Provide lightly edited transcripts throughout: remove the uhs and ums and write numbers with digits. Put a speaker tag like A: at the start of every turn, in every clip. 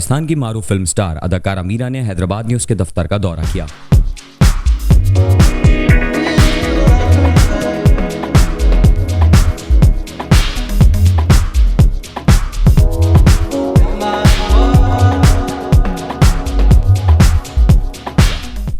A: पाकिस्तान की मारूफ film star अदाकारा मीरा ने हैदराबाद न्यूज़ के दफ्तर का दौरा किया।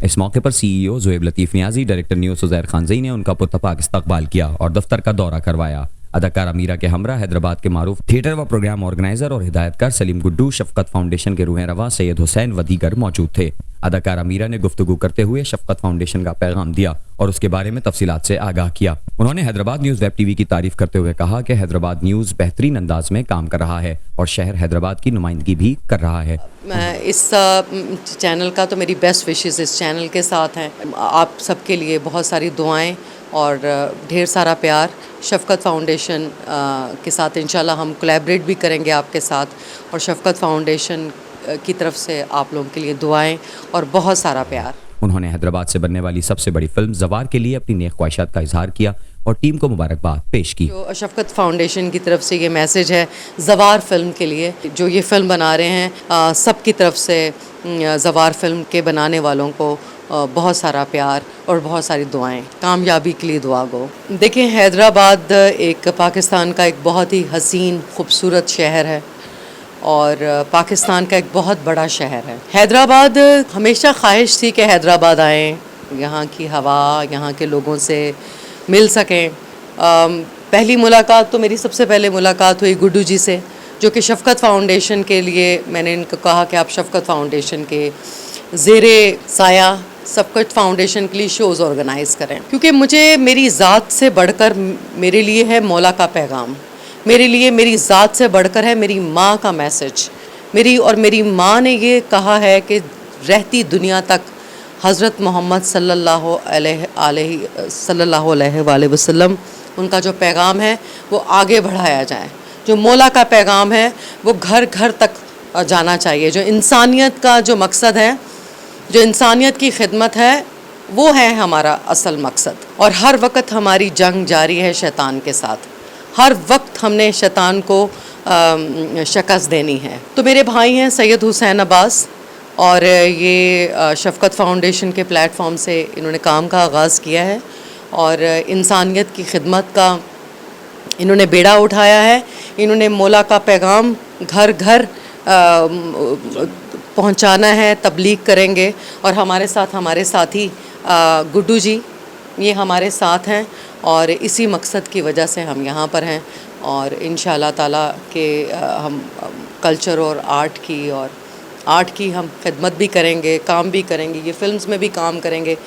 A: इस मौके पर CEO ज़ुएब लतीफ़ नियाज़ी, डायरेक्टर न्यूज़ उज़ैर खानज़ई ने उनका पुरतपाक इस्तकबाल किया और दफ्तर का दौरा करवाया। अदाकारा मीरा के हमरा हैदराबाद के मारूफ थिएटर व प्रोग्राम ऑर्गेनाइजर और हिदायतकार सलीम गुड्डू, शफकत फाउंडेशन के रूह रवा सैयद हुसैन व दीगर मौजूद थे। अदाकारा मीरा ने गुफ्तगू करते हुए शफकत फाउंडेशन का पैगाम दिया और उसके बारे में तफसीलात से आगाह किया। उन्होंने हैदराबाद न्यूज़ वेब टीवी की तारीफ करते हुए कहा कि हैदराबाद न्यूज़ बेहतरीन अंदाज में काम कर रहा है और शहर हैदराबाद की नुमाइंदगी भी कर रहा है।
B: मैं इस चैनल का तो मेरी बेस्ट विशेस इस चैनल के साथ हैं। आप सबके लिए बहुत सारी दुआएं और ढेर सारा प्यार। शफकत फाउंडेशन के साथ इंशाल्लाह हम कोलैबोरेट भी करेंगे आपके साथ और शफकत फाउंडेशन की तरफ से आप लोगों के लिए दुआएं और बहुत सारा प्यार।
A: उन्होंने हैदराबाद से बनने वाली सबसे बड़ी फिल्म ज़वार के लिए अपनी नेक ख्वाहिशात का इजहार किया और टीम को मुबारकबाद पेश की।
B: जो शफकत फाउंडेशन की तरफ से ये मैसेज है ज़वार फिल्म के लिए, जो ये फिल्म बना रहे हैं, सब की तरफ से ज़वार फिल्म के बनाने वालों को बहुत सारा प्यार और बहुत सारी दुआएं, कामयाबी के लिए दुआ गो। देखिए, हैदराबाद एक पाकिस्तान का एक बहुत ही हसीन खूबसूरत शहर है और पाकिस्तान का एक बहुत बड़ा शहर है। हैदराबाद हमेशा ख्वाहिश थी कि हैदराबाद आएँ, यहाँ की हवा, यहाँ के लोगों से मिल सकें। पहली मुलाकात तो मेरी सबसे पहले मुलाकात हुई गुड्डू जी से, जो कि शफकत फाउंडेशन के लिए, मैंने इनको कहा कि आप शफकत फाउंडेशन के ज़ेरे साया शफकत फाउंडेशन के लिए शोज़ ऑर्गेनाइज़ करें, क्योंकि मुझे मेरी ज़ात से बढ़कर मेरे लिए है मौला का पैगाम, मेरे लिए मेरी ज़ात से बढ़कर है मेरी माँ का मैसेज। मेरी माँ ने ये कहा है कि रहती दुनिया तक हज़रत मोहम्मद सल्लल्लाहु अलैहि वसल्लम उनका जो पैगाम है वो आगे बढ़ाया जाए। जो मौला का पैगाम है वो घर घर तक जाना चाहिए। जो इंसानियत का जो मकसद है, जो इंसानियत की खिदमत है, वो है हमारा असल मकसद। और हर वक्त हमारी जंग जारी है शैतान के साथ। हर वक्त हमने शैतान को शिकस्त देनी है। तो मेरे भाई हैं सैयद हुसैन अब्बास और ये शफकत फाउंडेशन के प्लेटफॉर्म से इन्होंने काम का आगाज़ किया है और इंसानियत की खिदमत का इन्होंने बेड़ा उठाया है। इन्होंने मौला का पैगाम घर घर पहुंचाना है, तबलीग करेंगे और हमारे साथ हमारे साथी गुड्डू जी ये हमारे साथ हैं और इसी मकसद की वजह से हम यहाँ पर हैं और इंशाअल्लाह ताला के हम कल्चर और आर्ट की हम खिदमत भी करेंगे, काम भी करेंगे, ये फिल्म्स में भी काम करेंगे